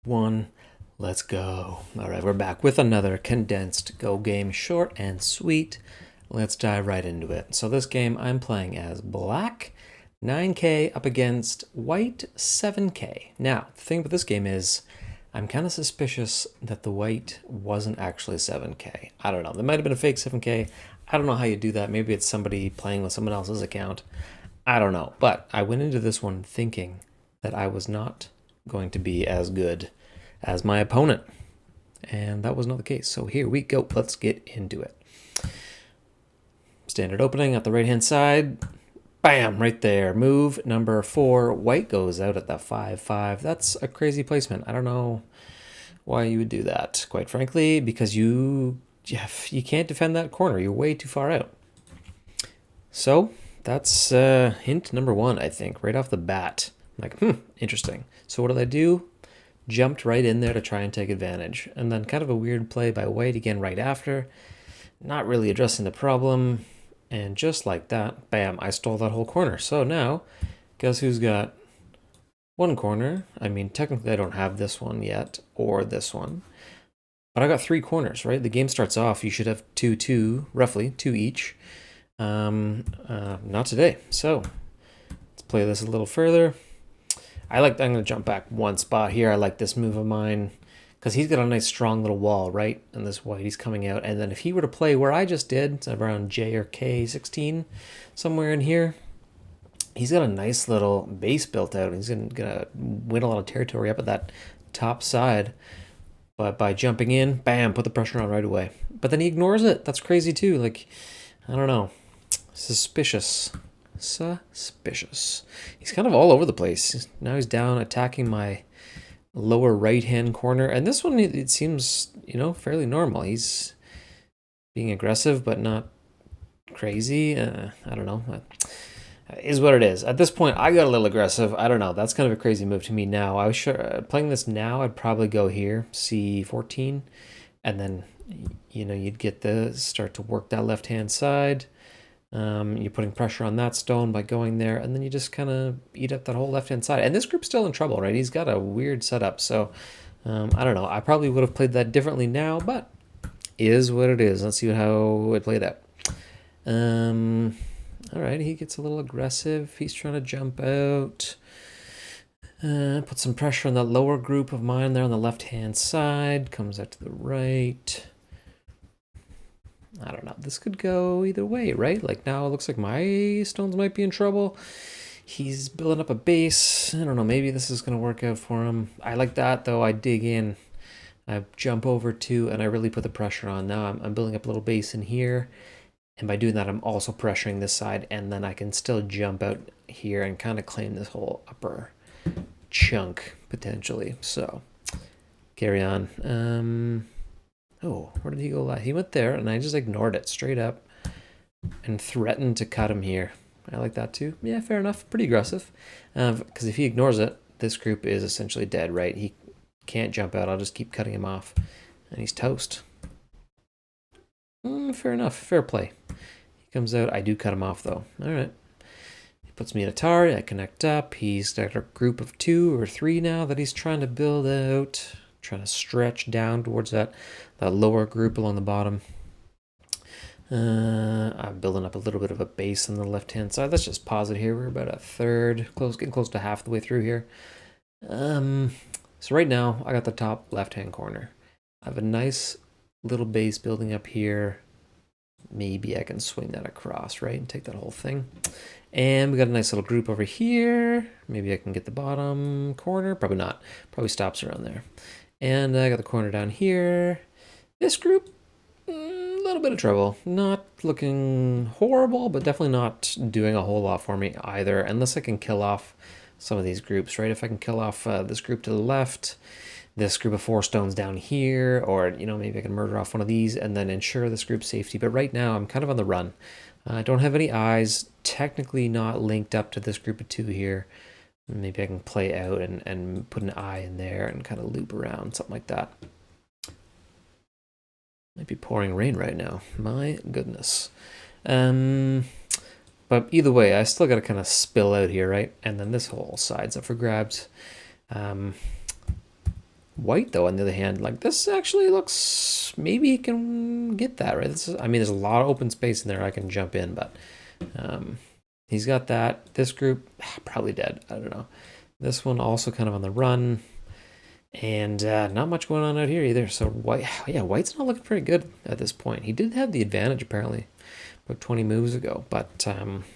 One, let's go. All right, we're back with another condensed Go game, short and sweet. Let's dive right into it. So this game I'm playing as black 9K up against white 7K. Now, the thing with this game is I'm kind of suspicious that the white wasn't actually 7K. I don't know. There might have been a fake 7K. I don't know how you do that. Maybe it's somebody playing with someone else's account. I don't know. But I went into this one thinking that I was not going to be as good as my opponent. And that was not the case. So here we go. Let's get into it. Standard opening at the right-hand side. Bam, right there. Move number 4. White goes out at the 5-5. That's a crazy placement. I don't know why you would do that, quite frankly, because you can't defend that corner. You're way too far out. So that's hint number 1, I think, right off the bat. I'm like, interesting. So what did I do? Jumped right in there to try and take advantage. And then kind of a weird play by white again right after. Not really addressing the problem. And just like that, bam, I stole that whole corner. So now, guess who's got one corner? I mean, technically I don't have this one yet, or this one. But I got 3 corners, right? The game starts off, you should have 2, roughly, 2 each. Not today. So, let's play this a little further. I'm going to jump back one spot here. I like this move of mine because he's got a nice strong little wall, right? And this white, he's coming out. And then if he were to play where I just did, around J or K 16, somewhere in here, he's got a nice little base built out. He's going to win a lot of territory up at that top side. But by jumping in, bam, put the pressure on right away. But then he ignores it. That's crazy too. Like, I don't know. Suspicious. He's kind of all over the place. Now he's down attacking my lower right-hand corner. And this one, it seems, fairly normal. He's being aggressive, but not crazy. I don't know. Is what it is. At this point, I got a little aggressive. I don't know. That's kind of a crazy move to me now. I was sure playing this now, I'd probably go here, C14. And then, you'd get start to work that left-hand side. You're putting pressure on that stone by going there, and then you just kind of eat up that whole left-hand side. And this group's still in trouble, right? He's got a weird setup, so I don't know. I probably would have played that differently now, but is what it is. Let's see how it played out. All right, he gets a little aggressive. He's trying to jump out. Put some pressure on that lower group of mine there on the left-hand side. Comes out to the right. I don't know. This could go either way, right? Like now it looks like my stones might be in trouble. He's building up a base. I don't know. Maybe this is going to work out for him. I like that, though. I dig in. I jump over to, and I really put the pressure on. Now I'm building up a little base in here. And by doing that, I'm also pressuring this side. And then I can still jump out here and kind of claim this whole upper chunk, potentially. So, carry on. Oh, where did he go last? He went there, and I just ignored it straight up and threatened to cut him here. I like that too. Yeah, fair enough. Pretty aggressive. Because if he ignores it, this group is essentially dead, right? He can't jump out. I'll just keep cutting him off. And he's toast. Fair enough. Fair play. He comes out. I do cut him off, though. All right. He puts me in atari. I connect up. He's got a group of 2 or 3 now that he's trying to build out. Trying to stretch down towards that lower group along the bottom. I'm building up a little bit of a base on the left-hand side. Let's just pause it here. We're about a third, getting close to half the way through here. So right now, I got the top left-hand corner. I have a nice little base building up here. Maybe I can swing that across, right, and take that whole thing. And we got a nice little group over here. Maybe I can get the bottom corner. Probably not. Probably stops around there. And I got the corner down here. This group, a little bit of trouble. Not looking horrible, but definitely not doing a whole lot for me either. Unless I can kill off some of these groups, right? If I can kill off this group to the left, this group of 4 stones down here, or, maybe I can murder off one of these and then ensure this group's safety. But right now, I'm kind of on the run. I don't have any eyes, technically not linked up to this group of 2 here. Maybe I can play out and put an eye in there and kind of loop around, something like that. Might be pouring rain right now. My goodness. But either way, I still got to kind of spill out here, right? And then this whole side's up for grabs. White, though, on the other hand, like this actually looks, maybe he can get that, right? This is, I mean, there's a lot of open space in there I can jump in, but he's got that. This group, probably dead. I don't know. This one also kind of on the run. And not much going on out here either. So white, yeah, white's not looking very good at this point. He did have the advantage apparently about 20 moves ago. But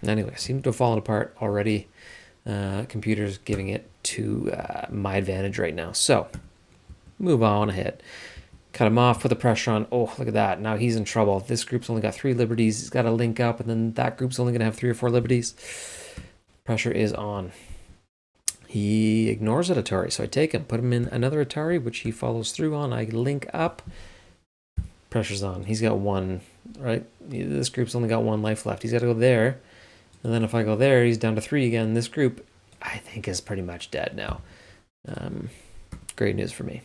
anyway, seems to have fallen apart already. Computer's giving it to my advantage right now. So move on ahead. Cut him off, put the pressure on. Oh, look at that. Now he's in trouble. This group's only got 3 liberties. He's got to link up, and then that group's only going to have 3 or 4 liberties. Pressure is on. He ignores that Atari, so I take him, put him in another Atari, which he follows through on. I link up. Pressure's on. He's got 1, right? This group's only got 1 life left. He's got to go there. And then if I go there, he's down to 3 again. This group, I think, is pretty much dead now. Great news for me.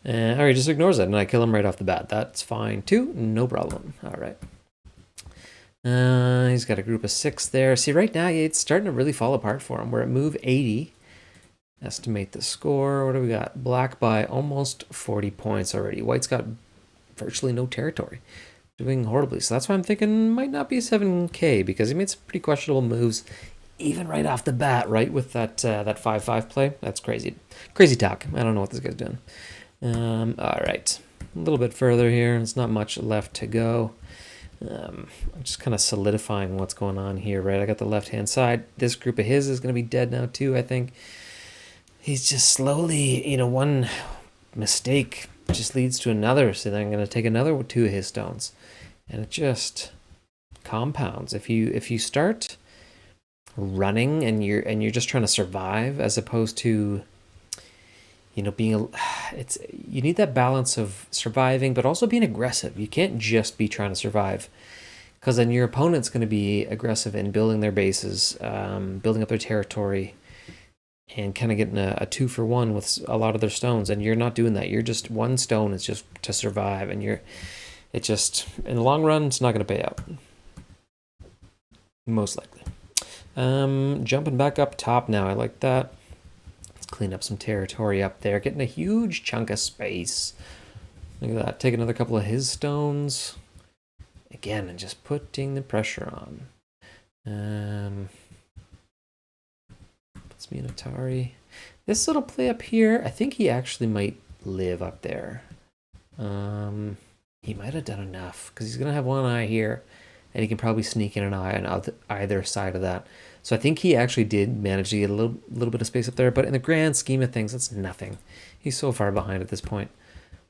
All right, just ignores it, and I kill him right off the bat. That's fine, too. No problem. All right. He's got a group of 6 there. See, right now, it's starting to really fall apart for him. We're at move 80. Estimate the score. What do we got? Black by almost 40 points already. White's got virtually no territory. Doing horribly. So that's why I'm thinking might not be a 7K, because he made some pretty questionable moves even right off the bat, right? With that 5-5 play. That's crazy. Crazy talk. I don't know what this guy's doing. All right. A little bit further here. There's not much left to go. I'm just kind of solidifying what's going on here, right? I got the left-hand side. This group of his is going to be dead now, too, I think. He's just slowly, one mistake just leads to another. So then I'm going to take another 2 of his stones. And it just compounds. If you start running and you're just trying to survive as opposed to you need that balance of surviving but also being aggressive. You can't just be trying to survive, because then your opponent's going to be aggressive in building their bases, building up their territory, and kind of getting a 2-for-1 with a lot of their stones, and you're not doing that. You're just 1 stone is just to survive, and it just, in the long run, it's not going to pay out, most likely. Jumping back up top now. I like that. Clean up some territory up there, getting a huge chunk of space. Look at that. Take another couple of his stones again and just putting the pressure on. Puts me in Atari. This little play up here, I think he actually might live up there. He might have done enough, because he's gonna have 1 eye here, and he can probably sneak in an eye on either side of that. So I think he actually did manage to get a little bit of space up there, but in the grand scheme of things, that's nothing. He's so far behind at this point.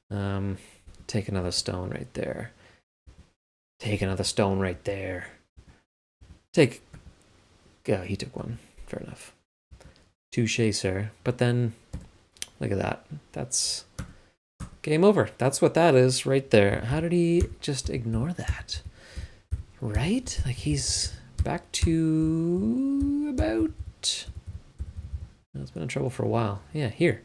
Take another stone right there. Take another stone right there. He took 1. Fair enough. Touché, sir. But then, look at that. That's game over. That's what that is right there. How did he just ignore that? Right? Like, he's back to about... It's been in trouble for a while. Yeah, here.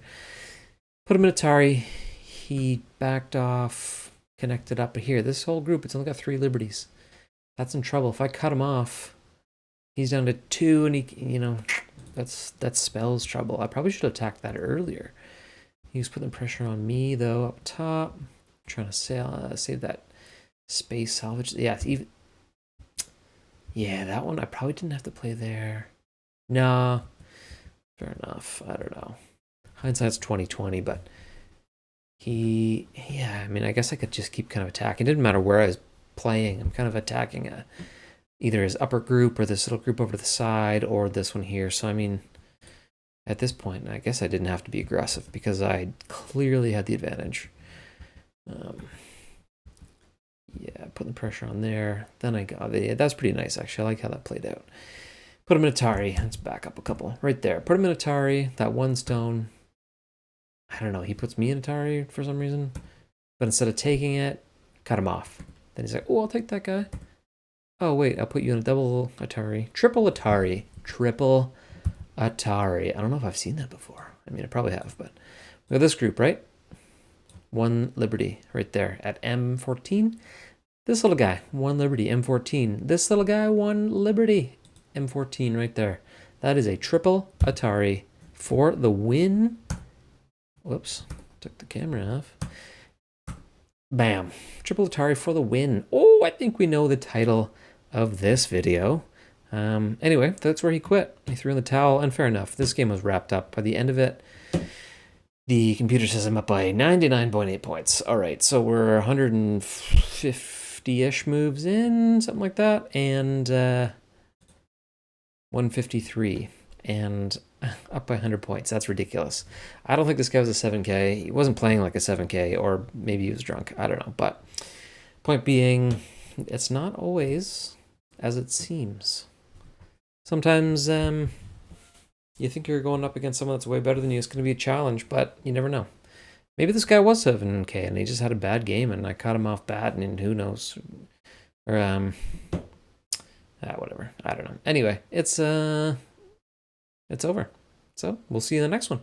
Put him in Atari. He backed off, connected up. But here, this whole group, it's only got 3 liberties. That's in trouble. If I cut him off, he's down to 2, and he, that spells trouble. I probably should have attacked that earlier. He was putting pressure on me, though, up top. I'm trying to save that space salvage. Yeah, Yeah, that one I probably didn't have to play there. Nah, fair enough. I don't know. Hindsight's 20/20, but I mean, I guess I could just keep kind of attacking. It didn't matter where I was playing. I'm kind of attacking either his upper group or this little group over to the side or this one here. So, I mean, at this point, I guess I didn't have to be aggressive because I clearly had the advantage. Yeah, putting the pressure on there. Then I got it. That's pretty nice, actually. I like how that played out. Put him in Atari. Let's back up a couple. Right there. Put him in Atari. That 1 stone. I don't know. He puts me in Atari for some reason. But instead of taking it, cut him off. Then he's like, oh, I'll take that guy. Oh, wait. I'll put you in a double Atari. Triple Atari. Triple Atari. I don't know if I've seen that before. I mean, I probably have, but look at this group, right? 1 liberty right there at M14. This little guy, 1 liberty, M14. This little guy, 1 liberty, M14 right there. That is a triple Atari for the win. Whoops, took the camera off. Bam, triple Atari for the win. Oh, I think we know the title of this video. Anyway, that's where he quit. He threw in the towel, and fair enough. This game was wrapped up by the end of it. The computer says I'm up by 99.8 points. All right, so we're 150-ish moves in, something like that, and 153, and up by 100 points. That's ridiculous. I don't think this guy was a 7K. He wasn't playing like a 7K, or maybe he was drunk. I don't know. But point being, it's not always as it seems. Sometimes you think you're going up against someone that's way better than you. It's going to be a challenge, but you never know. Maybe this guy was 7K and he just had a bad game and I caught him off bad and who knows. Or, whatever. I don't know. Anyway, it's over. So we'll see you in the next one.